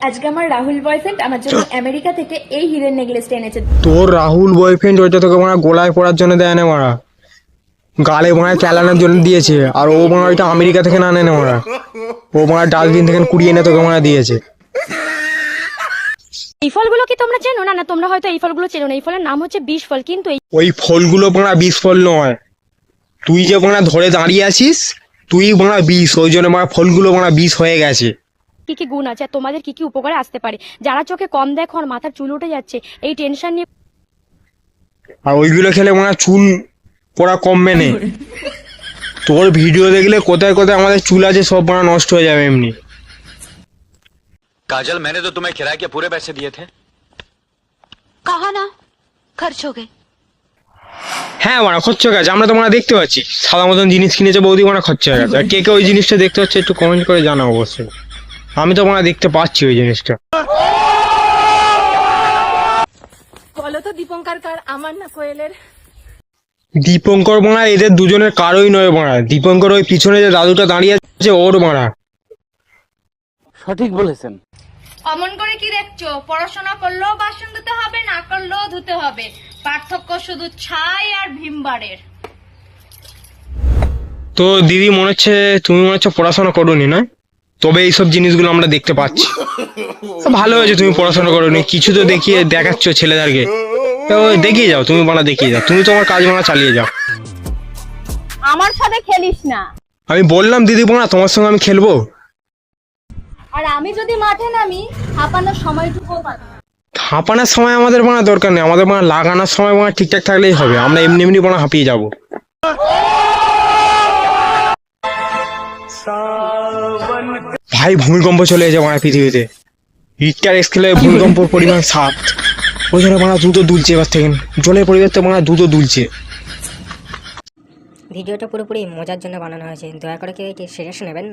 আজকে আমার রাহুল বয়ফ্রেন্ড আমার জন্য আমেরিকা থেকে এই হিরের নেকলেসটা এনেছে। তোর রাহুল বয়ফ্রেন্ড ওইটা তোকে মারা গোলায় পড়ার জন্য দেয় না মারা, গালে মারা চালানোর জন্য দিয়েছে। আর ও মারা ওইটা আমেরিকা থেকে না নেয় মারা, ও মারা ডাস্টবিন থেকে কুড়িয়ে এনে তোকে মারা দিয়েছে। এই ফলগুলো কি তোমরা চেনো? না না, তোমরা হয়তো এই ফলগুলো চেনো না। এই ফলের নাম হচ্ছে বিষ ফল, কিন্তু এই ওই ফলগুলো মারা বিষ ফল নয়, তুই যে মারা ধরে দাঁড়িয়ে আছিস তুই মারা বিষ, ওই জন্য মারা ফলগুলো মারা বিষ হয়ে গেছে। কি কি গুণ আছে আর তোমাদের কি কি উপকারে আসতে পারে। যারা চোখে কম দেখো আর মাথার চুল উঠে যাচ্ছে, এই টেনশন নিয়ে আর ওইগুলো খেলে মারা চুল পড়া কমবে না। তোর ভিডিও দেখলে কোথায় কোথায় আমাদের চুল আছে সব মারা নষ্ট হয়ে যাবে এমনি। काजल, मैंने तो तुम्हें किराए के पूरे पैसे दिए थे। कहा ना खर्च हो गए। হ্যাঁ মারা খরচ হয়ে গেছে, আমরা তো মারা দেখতে পাচ্ছি সাদা মতন জিনিস কিনেছে বৌদি, মারা খরচ হয়ে গেছে। আর কে কে ওই জিনিসটা দেখতে পাচ্ছে একটু কমেন্ট করে জানাও অবশ্যই। আমি তো মারা দেখতে পাচ্ছি ওই জিনিসটা। বলো তো দীপঙ্কর কার, আমার না কোয়েলের? দীপঙ্কর মারা এদের দুজনের কারোই নয় মারা, দীপঙ্কর ওই পিছনে যে দাদুটা দাঁড়িয়ে আছে ওর মারা। সঠিক বলেছেন। অমন করে কি দেখছো? পড়াশোনা করলেও বাসন ধুতে হবে, না করলেও ধুতে হবে। পার্থক্য শুধু ছাই আর ভীমবারের। তো দিদি মনে হচ্ছে তুমি মনে হচ্ছে পড়াশোনা করোনি না, তবে এইসব জিনিসগুলো আমরা দেখতে পাচ্ছি। তো ভালো হয়েছে তুমি পড়াশোনা করোনি, কিছু তো দেখিয়ে দেখাচ্ছ ছেলেদেরকে। তো দেখিয়ে যাও, তুমি মানা দেখিয়ে যাও, তুমি তোমার কাজ মানা চালিয়ে যাও। আমার সাথে খেলিস না। আমি বললাম দিদি বোনা তোমার সঙ্গে আমি খেলবো। আর আমি যদি মাঠে নামি, হাঁপানোর সময়টুকু পাবো না। হাঁপানোর সময় আমাদের মানা দরকার নেই, আমাদের মানা লাগানোর সময় মানা ঠিকঠাক থাকলেই হবে। আমরা এমনি এমনি মানা হাঁপিয়ে যাবো। ভাই ভূমিকম্প চলে এসেছে মানা পৃথিবীতে, রিক্টার স্কেলে ভূমিকম্পর পরিমাণ 7। ওই জন্য মানা দ্রুত দুলছে, এবার থেকে জলের পরিবর্তে মানা দ্রুত দুলছে। ভিডিওটা পুরোপুরি মজার জন্য বানানো হয়েছে, দয়া করে কেউ এটি সিরিয়াস নেবেন না।